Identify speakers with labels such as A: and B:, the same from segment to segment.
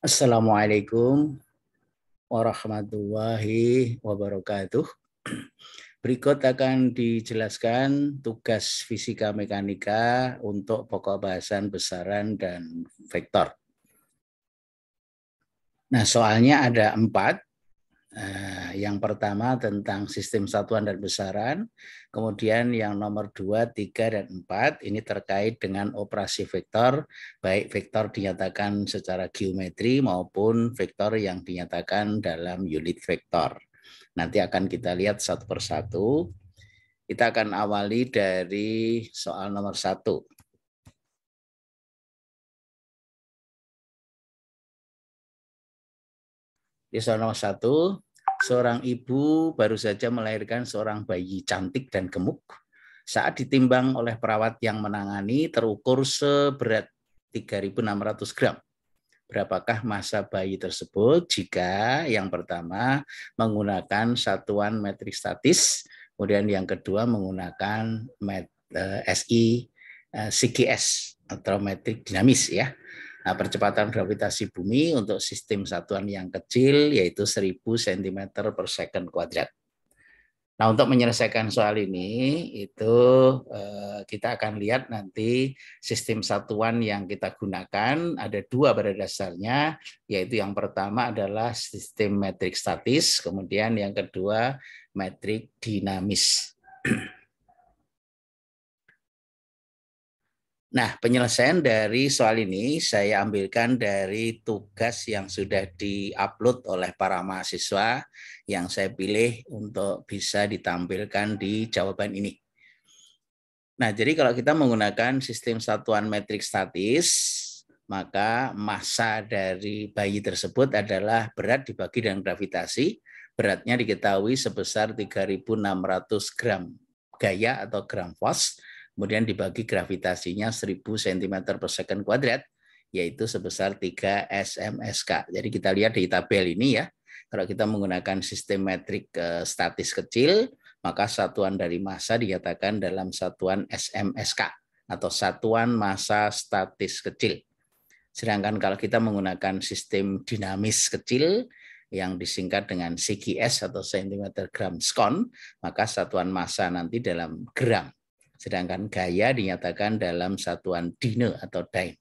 A: Assalamualaikum warahmatullahi wabarakatuh. Berikut akan dijelaskan tugas fisika mekanika untuk pokok bahasan besaran dan vektor. Nah, soalnya ada 4. Yang pertama tentang sistem satuan dan besaran, kemudian yang nomor 2, 3, dan 4 ini terkait dengan operasi vektor, baik vektor dinyatakan secara geometri maupun vektor yang dinyatakan dalam unit vektor. Nanti akan kita lihat satu persatu. Kita akan awali dari soal nomor 1. Di soal nomor 1, seorang ibu baru saja melahirkan seorang bayi cantik dan gemuk. Saat ditimbang oleh perawat yang menangani, terukur seberat 3.600 gram. Berapakah massa bayi tersebut jika yang pertama menggunakan satuan metrik statis, kemudian yang kedua menggunakan CGS atau metrik dinamis ya. Nah, percepatan gravitasi bumi untuk sistem satuan yang kecil yaitu 1000 cm per second kuadrat. Nah, untuk menyelesaikan soal ini itu kita akan lihat nanti sistem satuan yang kita gunakan ada 2 pada dasarnya, yaitu yang pertama adalah sistem metrik statis, kemudian yang kedua metrik dinamis. Nah, penyelesaian dari soal ini saya ambilkan dari tugas yang sudah di-upload oleh para mahasiswa yang saya pilih untuk bisa ditampilkan di jawaban ini. Nah, jadi kalau kita menggunakan sistem satuan metrik statis, maka massa dari bayi tersebut adalah berat dibagi dengan gravitasi. Beratnya diketahui sebesar 3.600 gram gaya atau gram force. Kemudian dibagi gravitasinya 1000 cm per second kuadrat, yaitu sebesar 3 SMSK. Jadi kita lihat di tabel ini ya, kalau kita menggunakan sistem metrik statis kecil, maka satuan dari massa dinyatakan dalam satuan SMSK atau satuan massa statis kecil. Sedangkan kalau kita menggunakan sistem dinamis kecil, yang disingkat dengan CGS atau cm gram skon, maka satuan massa nanti dalam gram. Sedangkan gaya dinyatakan dalam satuan dyne atau dyne.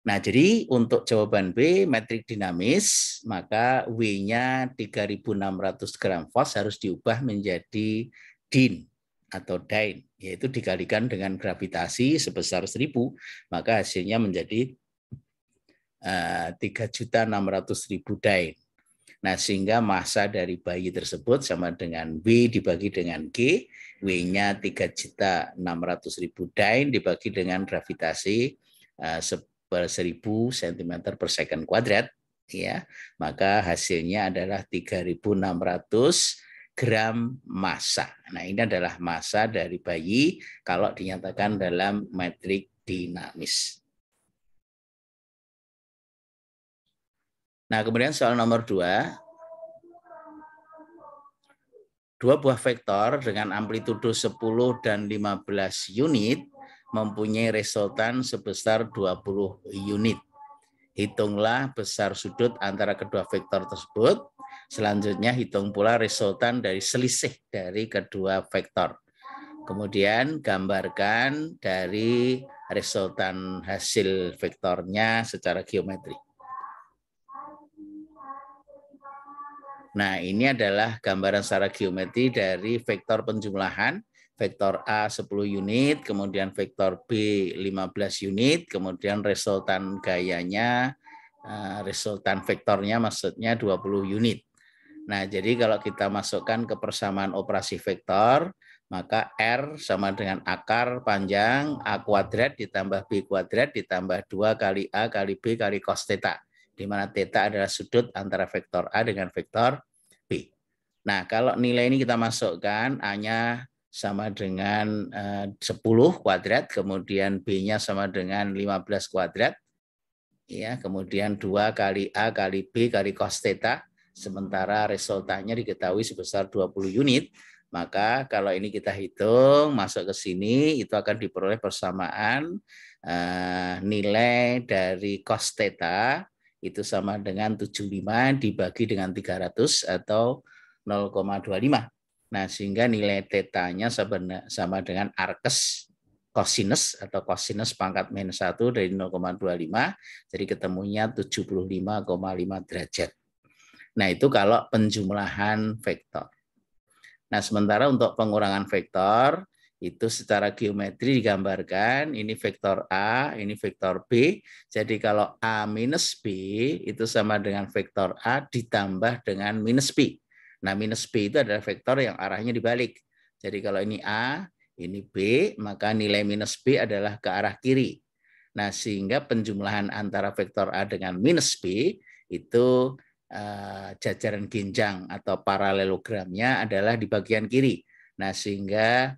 A: Nah, jadi untuk jawaban B, metrik dinamis, maka W-nya 3.600 gram force harus diubah menjadi din atau dyne, yaitu dikalikan dengan gravitasi sebesar 1000, maka hasilnya menjadi 3.600.000 dyne. Nah, sehingga massa dari bayi tersebut sama dengan W dibagi dengan G, W-nya 3.600.000 dyne dibagi dengan gravitasi 1000 cm per second kuadrat, ya, maka hasilnya adalah 3.600 gram massa. Nah, ini adalah massa dari bayi kalau dinyatakan dalam metrik dinamis. Nah, kemudian soal nomor 2. 2 buah vektor dengan amplitudo 10 dan 15 unit mempunyai resultan sebesar 20 unit. Hitunglah besar sudut antara kedua vektor tersebut. Selanjutnya hitung pula resultan dari selisih dari kedua vektor. Kemudian gambarkan dari resultan hasil vektornya secara geometri. Nah, ini adalah gambaran secara geometri dari vektor penjumlahan, vektor A 10 unit, kemudian vektor B 15 unit, kemudian resultan gayanya, resultan vektornya maksudnya 20 unit. Nah, jadi kalau kita masukkan ke persamaan operasi vektor, maka R sama dengan akar panjang A kuadrat ditambah B kuadrat ditambah 2 kali A kali B kali cos theta, di mana theta adalah sudut antara vektor A dengan vektor B. Nah, kalau nilai ini kita masukkan, A-nya sama dengan 10 kuadrat, kemudian B-nya sama dengan 15 kuadrat, ya, kemudian 2 kali A kali B kali cos theta, sementara resultannya diketahui sebesar 20 unit, maka kalau ini kita hitung, masuk ke sini, itu akan diperoleh persamaan nilai dari cos theta itu sama dengan 75 dibagi dengan 300 atau 0,25. Nah, sehingga nilai tetanya sama dengan arkes kosinus atau kosinus pangkat minus 1 dari 0,25, jadi ketemunya 75,5 derajat. Nah, itu kalau penjumlahan vektor. Nah, sementara untuk pengurangan vektor, itu secara geometri digambarkan, ini vektor A, ini vektor B. Jadi kalau A minus B itu sama dengan vektor A ditambah dengan minus B. Nah, minus B itu adalah vektor yang arahnya dibalik. Jadi kalau ini A, ini B, maka nilai minus B adalah ke arah kiri. Nah, sehingga penjumlahan antara vektor A dengan minus B itu jajaran ginjang atau paralelogramnya adalah di bagian kiri. Nah, sehingga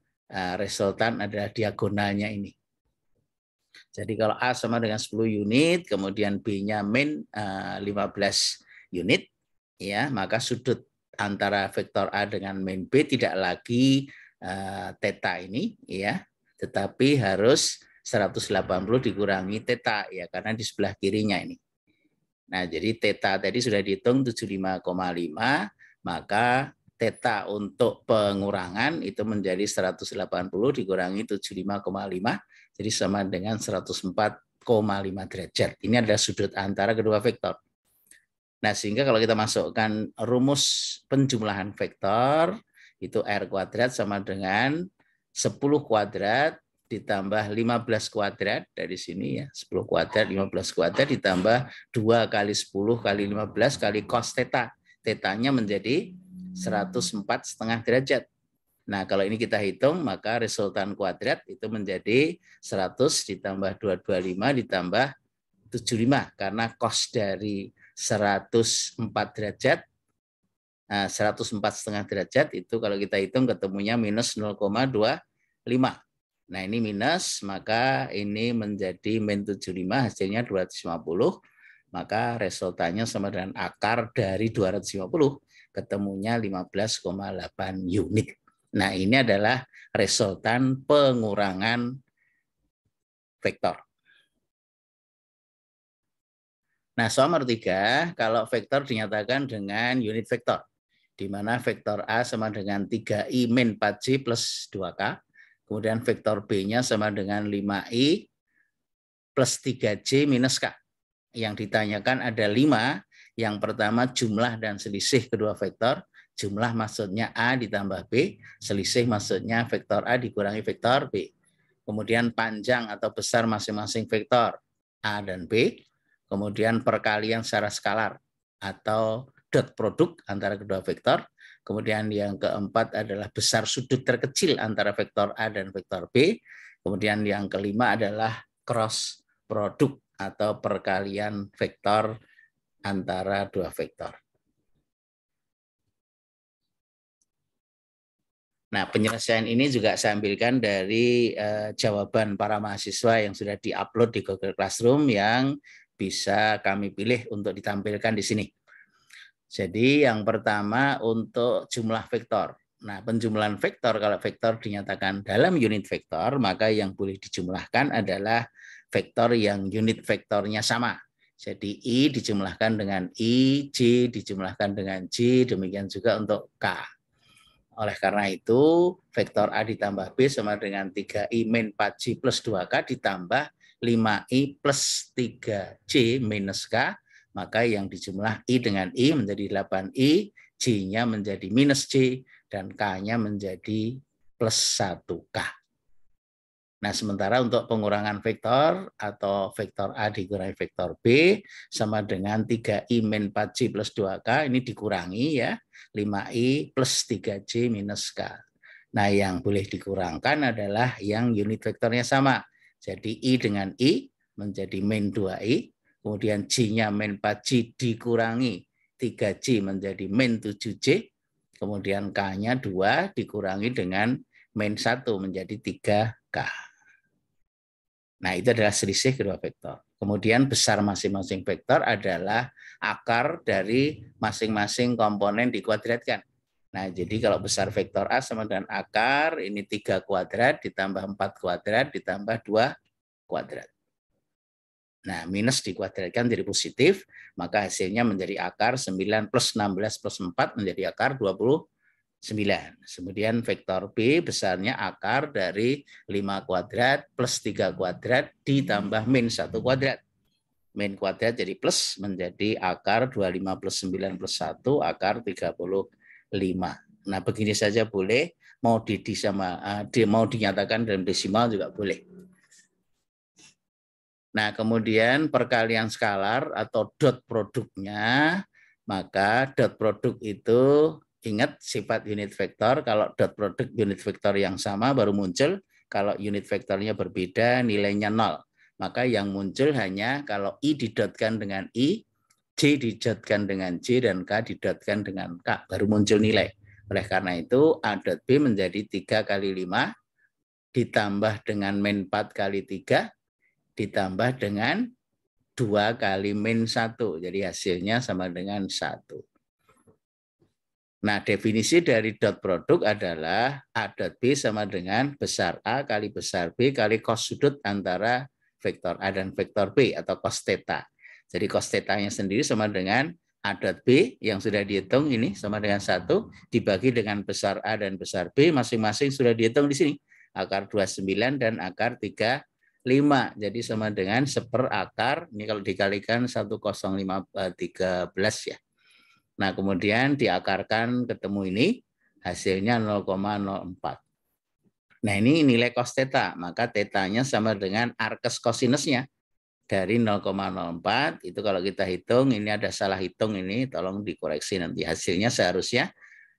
A: resultan adalah diagonalnya ini. Jadi kalau A sama dengan 10 unit, kemudian B-nya min 15 unit, ya, maka sudut antara vektor A dengan min B tidak lagi theta ini, ya, tetapi harus 180 dikurangi theta, ya, karena di sebelah kirinya ini. Nah, jadi theta tadi sudah dihitung 75,5, maka theta untuk pengurangan itu menjadi 180 dikurangi 75,5, jadi sama dengan 104,5 derajat. Ini adalah sudut antara kedua vektor. Nah, sehingga kalau kita masukkan rumus penjumlahan vektor, itu R kuadrat sama dengan 10 kuadrat ditambah 15 kuadrat dari sini, ya, 10 kuadrat 15 kuadrat ditambah 2 kali 10 kali 15 kali cos theta. Tetanya menjadi 104,5 derajat. Nah, kalau ini kita hitung, maka resultan kuadrat itu menjadi 100 ditambah 225 ditambah 75, karena cos dari 104 derajat, 104,5 derajat itu kalau kita hitung ketemunya minus 0,25. Nah, ini minus, maka ini menjadi min 75, hasilnya 250, maka resultannya sama dengan akar dari 250, ketemunya 15,8 unit. Nah, ini adalah resultan pengurangan vektor. Nah, soal nomor 3, kalau vektor dinyatakan dengan unit vektor, di mana vektor A sama dengan 3i min 4j plus 2k, kemudian vektor B-nya sama dengan 5i plus 3j minus k. Yang ditanyakan ada 5, yang pertama jumlah dan selisih kedua vektor, jumlah maksudnya A ditambah B, selisih maksudnya vektor A dikurangi vektor B. Kemudian panjang atau besar masing-masing vektor A dan B, kemudian perkalian secara skalar atau dot produk antara kedua vektor. Kemudian yang keempat adalah besar sudut terkecil antara vektor A dan vektor B. Kemudian yang kelima adalah cross produk atau perkalian vektor antara dua vektor. Nah, penyelesaian ini juga saya ambilkan dari jawaban para mahasiswa yang sudah diupload di Google Classroom yang bisa kami pilih untuk ditampilkan di sini. Jadi yang pertama untuk jumlah vektor. Nah, penjumlahan vektor, kalau vektor dinyatakan dalam unit vektor, maka yang boleh dijumlahkan adalah vektor yang unit vektornya sama. Jadi I dijumlahkan dengan I, J dijumlahkan dengan J, demikian juga untuk K. Oleh karena itu, vektor A ditambah B sama dengan 3i min 4j plus 2k ditambah 5i plus 3j minus k, maka yang dijumlah I dengan I menjadi 8i, J-nya menjadi minus J, dan K-nya menjadi plus 1k. Nah, sementara untuk pengurangan vektor atau vektor A dikurangi vektor B sama dengan 3i min 4j plus 2k, ini dikurangi, ya, 5i plus 3j minus k. Nah, yang boleh dikurangkan adalah yang unit vektornya sama. Jadi I dengan I menjadi min 2i, kemudian J-nya min 4j dikurangi 3j menjadi min 7j, kemudian K-nya 2 dikurangi dengan min 1 menjadi 3k. Nah, itu adalah selisih kedua vektor. Kemudian besar masing-masing vektor adalah akar dari masing-masing komponen dikuadratkan. Nah, jadi kalau besar vektor A sama dengan akar, ini 3 kuadrat ditambah 4 kuadrat ditambah 2 kuadrat. Nah, minus dikuadratkan jadi positif, maka hasilnya menjadi akar 9 plus 16 plus 4 menjadi akar 29. Kemudian vektor B besarnya akar dari 5 kuadrat plus 3 kuadrat ditambah min 1 kuadrat. Min kuadrat jadi plus menjadi akar 25 plus 9 plus 1 akar 35. Nah, begini saja boleh, mau mau dinyatakan dalam desimal juga boleh. Nah, kemudian perkalian skalar atau dot produknya, maka dot produk itu ingat sifat unit vektor, kalau dot produk unit vektor yang sama baru muncul, kalau unit vektornya berbeda nilainya 0. Maka yang muncul hanya kalau I didotkan dengan I, J didotkan dengan J, dan K didotkan dengan K, baru muncul nilai. Oleh karena itu, A dot B menjadi 3 kali 5, ditambah dengan min 4 kali 3, ditambah dengan 2 kali min 1. Jadi hasilnya sama dengan 1. Nah, definisi dari dot produk adalah A dot B sama dengan besar A kali besar B kali cos sudut antara vektor A dan vektor B atau cos theta. Jadi cos theta-nya sendiri sama dengan A dot B yang sudah dihitung ini sama dengan 1 dibagi dengan besar A dan besar B masing-masing sudah dihitung di sini. Akar 29 dan akar 35. Jadi sama dengan 1/, ini kalau dikalikan 1,0513 ya. Nah, kemudian diakarkan ketemu ini, hasilnya 0,04. Nah, ini nilai cos theta, maka tetanya sama dengan arkes kosinusnya. Dari 0,04, itu kalau kita hitung, ini ada salah hitung ini, tolong dikoreksi nanti. Hasilnya seharusnya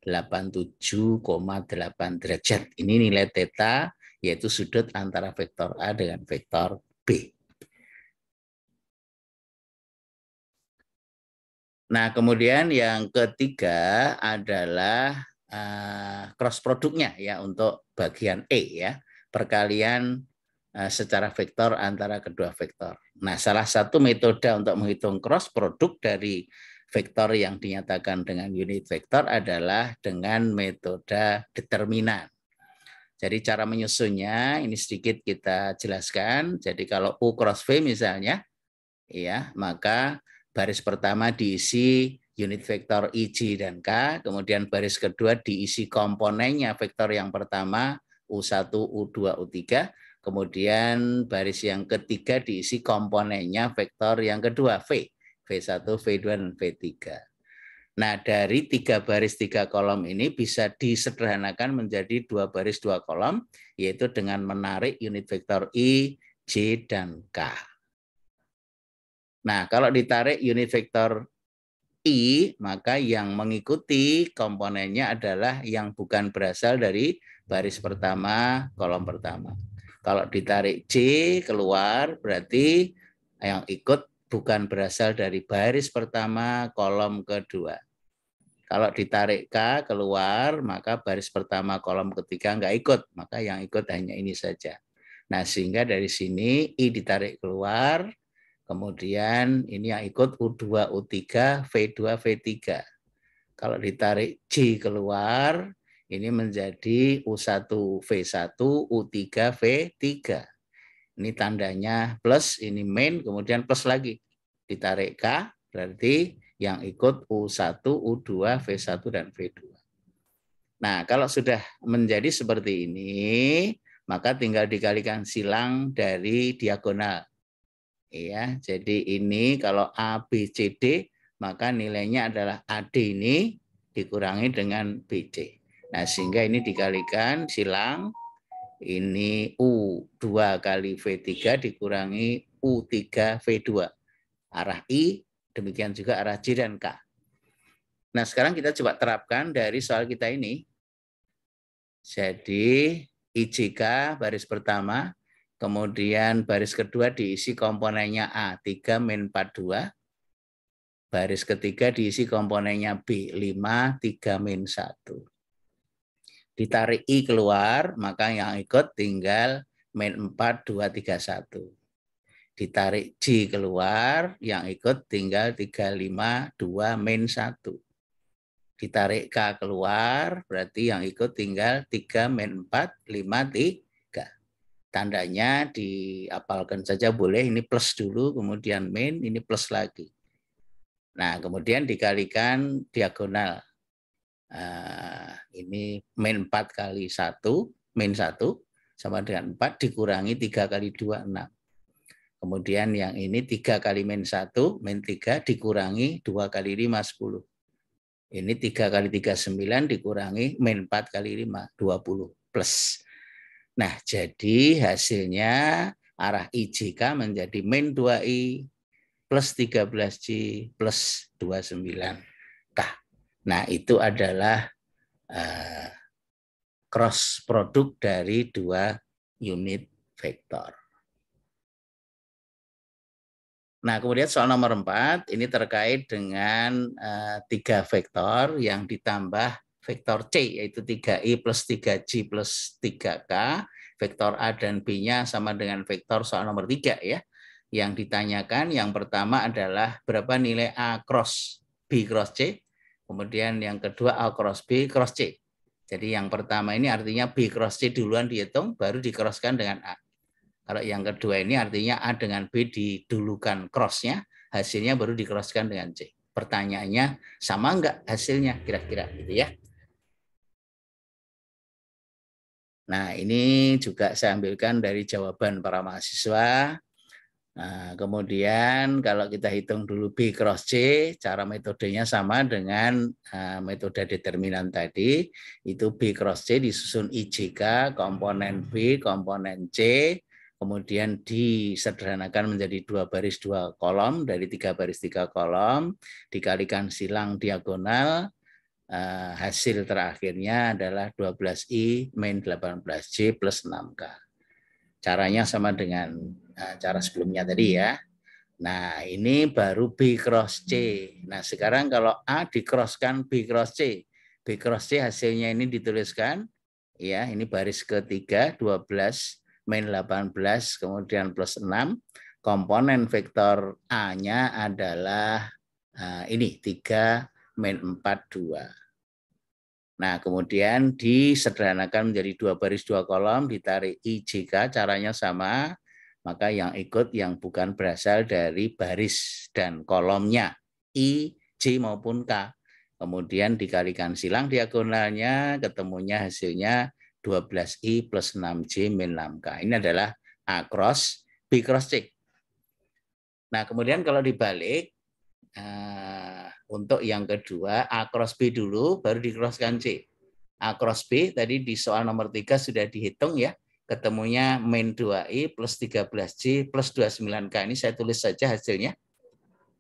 A: 87,8 derajat. Ini nilai theta, yaitu sudut antara vektor A dengan vektor B. Nah, kemudian yang ketiga adalah cross produknya ya untuk bagian E ya, perkalian secara vektor antara kedua vektor. Nah, salah satu metode untuk menghitung cross produk dari vektor yang dinyatakan dengan unit vektor adalah dengan metode determinan. Jadi cara menyusunnya ini sedikit kita jelaskan. Jadi kalau U cross V misalnya, ya maka baris pertama diisi unit vektor I, J, dan K, kemudian baris kedua diisi komponennya vektor yang pertama U1, U2, U3, kemudian baris yang ketiga diisi komponennya vektor yang kedua V, V1, V2, dan V3. Nah, dari 3 baris 3 kolom ini bisa disederhanakan menjadi 2 baris 2 kolom, yaitu dengan menarik unit vektor I, J, dan K. Nah, kalau ditarik unit vektor I, maka yang mengikuti komponennya adalah yang bukan berasal dari baris pertama, kolom pertama. Kalau ditarik J keluar, berarti yang ikut bukan berasal dari baris pertama, kolom kedua. Kalau ditarik K keluar, maka baris pertama, kolom ketiga nggak ikut. Maka yang ikut hanya ini saja. Nah, sehingga dari sini I ditarik keluar, kemudian ini yang ikut U2, U3, V2, V3. Kalau ditarik J keluar, ini menjadi U1, V1, U3, V3. Ini tandanya plus, ini min, kemudian plus lagi. Ditarik K, berarti yang ikut U1, U2, V1, dan V2. Nah, kalau sudah menjadi seperti ini, maka tinggal dikalikan silang dari diagonal. Ya, jadi ini kalau A, B, C, D, maka nilainya adalah AD ini dikurangi dengan BC. Nah, sehingga ini dikalikan silang, ini U2 kali V3 dikurangi U3 V2. Arah I, demikian juga arah J dan K. Nah, sekarang kita coba terapkan dari soal kita ini. Jadi, IJK baris pertama, kemudian baris kedua diisi komponennya A, 3 min 42. Baris ketiga diisi komponennya B, 5, 3 min 1. Ditarik I keluar, maka yang ikut tinggal min 4, 2, 3, 1. Ditarik J keluar, yang ikut tinggal 3, 5, 2, min 1. Ditarik K keluar, berarti yang ikut tinggal 3 min 4, 5, 3. Tandanya diapalkan saja boleh, ini plus dulu, kemudian min, ini plus lagi. Nah, kemudian dikalikan diagonal. Ini min 4 kali 1, min 1 sama dengan 4 dikurangi 3 kali 2, 6. Kemudian yang ini 3 kali min 1, min 3 dikurangi 2 kali 5, 10. Ini 3 kali 3, 9 dikurangi min 4 kali 5, 20 plus. Nah, jadi hasilnya arah IJK menjadi min 2I plus 13J plus 29K. Nah, itu adalah cross produk dari dua unit vektor. Nah, kemudian soal nomor 4, ini terkait dengan 3 vektor yang ditambah vektor C, yaitu 3I plus 3J plus 3K. Vektor A dan B-nya sama dengan vektor soal nomor 3 ya. Yang ditanyakan yang pertama adalah berapa nilai A cross B cross C. Kemudian yang kedua A cross B cross C. Jadi yang pertama ini artinya B cross C duluan dihitung, baru di-crosskan dengan A. Kalau yang kedua ini artinya A dengan B didulukan cross-nya, hasilnya baru di-crosskan dengan C. Pertanyaannya, sama enggak hasilnya kira-kira gitu ya. Nah, ini juga saya ambilkan dari jawaban para mahasiswa. Nah, kemudian kalau kita hitung dulu B cross C, cara metodenya sama dengan metode determinan tadi. Itu B cross C disusun IJK, komponen B, komponen C, kemudian disederhanakan menjadi 2 baris 2 kolom, dari 3 baris 3 kolom, dikalikan silang diagonal, hasil terakhirnya adalah 12I min 18J plus 6K. Caranya sama dengan cara sebelumnya tadi ya. Nah, ini baru B cross C. Nah, sekarang kalau A di-crosskan B cross C. B cross C hasilnya ini dituliskan. Ya, ini baris ketiga, 12 min 18, kemudian plus 6. Komponen vektor A-nya adalah ini, 3 min 4, 2. Nah, kemudian disederhanakan menjadi 2 baris 2 kolom, ditarik IJK, caranya sama, maka yang ikut yang bukan berasal dari baris dan kolomnya, I, J maupun K. Kemudian dikalikan silang diagonalnya, ketemunya hasilnya 12I plus 6J min 6K. Ini adalah A cross B cross C. Nah, kemudian kalau dibalik, untuk yang kedua, A cross B dulu, baru di-crosskan C. A cross B tadi di soal nomor 3 sudah dihitung ya. Ketemunya min 2I plus 13J plus 29K. Ini saya tulis saja hasilnya.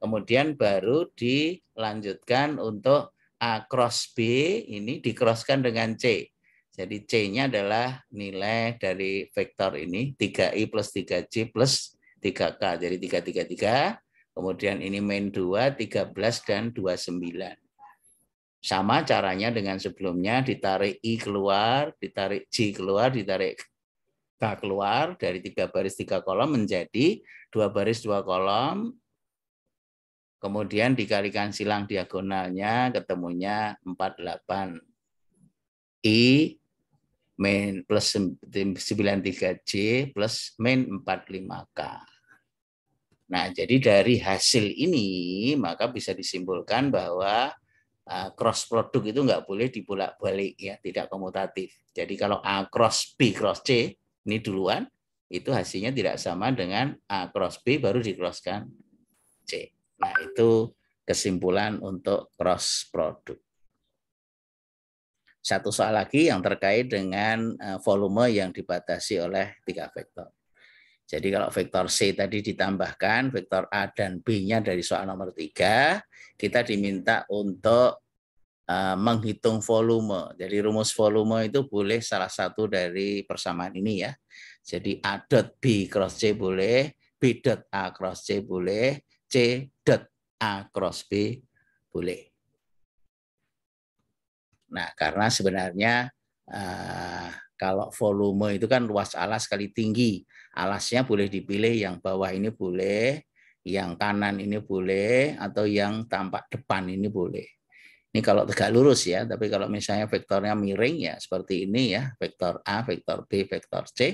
A: Kemudian baru dilanjutkan untuk A cross B, ini di-crosskan dengan C. Jadi C-nya adalah nilai dari vektor ini, 3I plus 3J plus 3K. Jadi 3, 3, 3. Kemudian ini min 2, 13, dan 29. Sama caranya dengan sebelumnya, ditarik I keluar, ditarik J keluar, ditarik K keluar, dari 3 baris 3 kolom menjadi 2 baris 2 kolom, kemudian dikalikan silang diagonalnya, ketemunya 48. I min plus 93J plus min 45K. Nah, jadi dari hasil ini maka bisa disimpulkan bahwa cross produk itu nggak boleh dibolak-balik ya, tidak komutatif. Jadi kalau A cross B cross C ini duluan, itu hasilnya tidak sama dengan A cross B baru di-crosskan C. Nah, itu kesimpulan untuk cross produk. Satu soal lagi yang terkait dengan volume yang dibatasi oleh 3 vektor. Jadi kalau vektor C tadi ditambahkan, vektor A dan B-nya dari soal nomor 3, kita diminta untuk menghitung volume. Jadi rumus volume itu boleh salah satu dari persamaan ini ya. Jadi A dot B cross C boleh, B dot A cross C boleh, C dot A cross B boleh. Nah, karena sebenarnya kalau volume itu kan luas alas kali tinggi. Alasnya boleh dipilih yang bawah ini boleh, yang kanan ini boleh, atau yang tampak depan ini boleh. Ini kalau tegak lurus ya, tapi kalau misalnya vektornya miring ya seperti ini ya, vektor A, vektor B, vektor C,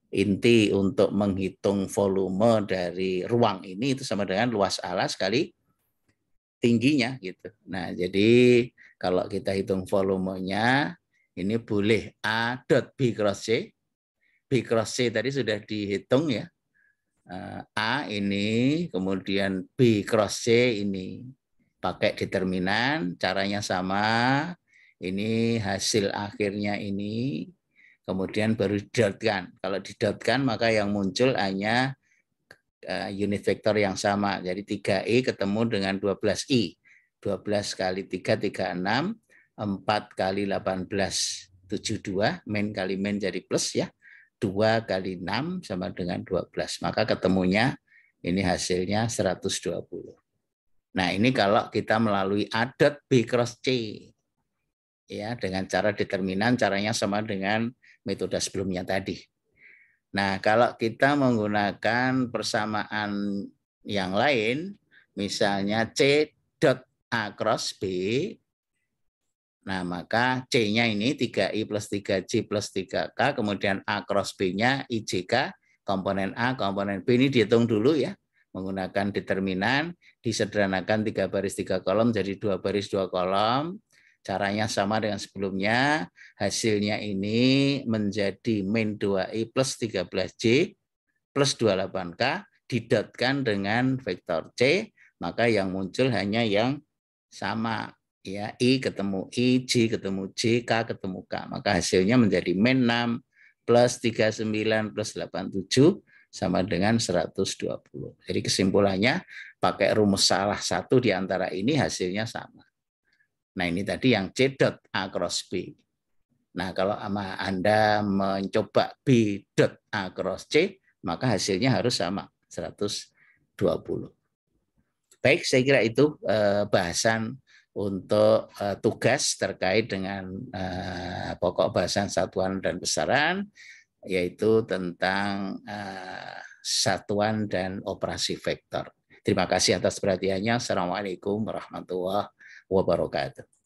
A: inti untuk menghitung volume dari ruang ini itu sama dengan luas ala sekali tingginya gitu. Nah, jadi kalau kita hitung volumenya ini boleh A dot B cross C. B cross C tadi sudah dihitung ya. A ini, kemudian B cross C ini. Pakai determinan, caranya sama. Ini hasil akhirnya ini. Kemudian baru didotkan. Kalau didotkan maka yang muncul hanya unit vektor yang sama. Jadi 3i ketemu dengan 12i. 12 kali 3, 36. 4 kali 18, 72. Min kali min jadi plus ya. 2 kali 6 sama dengan 12. Maka ketemunya ini hasilnya 120. Nah, ini kalau kita melalui A dot B cross C. Ya, dengan cara determinan, caranya sama dengan metode sebelumnya tadi. Nah, kalau kita menggunakan persamaan yang lain, misalnya C dot A cross B, nah maka C-nya ini 3I plus 3J plus 3K, kemudian A cross B-nya IJK, komponen A, komponen B ini dihitung dulu ya, menggunakan determinan, disederhanakan 3 baris 3 kolom jadi 2 baris 2 kolom. Caranya sama dengan sebelumnya, hasilnya ini menjadi min 2i plus 13j plus 28k, didotkan dengan vektor C, maka yang muncul hanya yang sama. Ya, I ketemu I, J ketemu J, K ketemu K. Maka hasilnya menjadi min 6 plus 39 plus 87 sama dengan 120. Jadi kesimpulannya, pakai rumus salah satu di antara ini hasilnya sama. Nah, ini tadi yang C dot A cross B. Nah, kalau Anda mencoba B dot A cross C, maka hasilnya harus sama, 120. Baik, saya kira itu bahasan untuk tugas terkait dengan pokok bahasan satuan dan besaran, yaitu tentang satuan dan operasi vektor. Terima kasih atas perhatiannya. Assalamualaikum warahmatullahi wabarakatuh.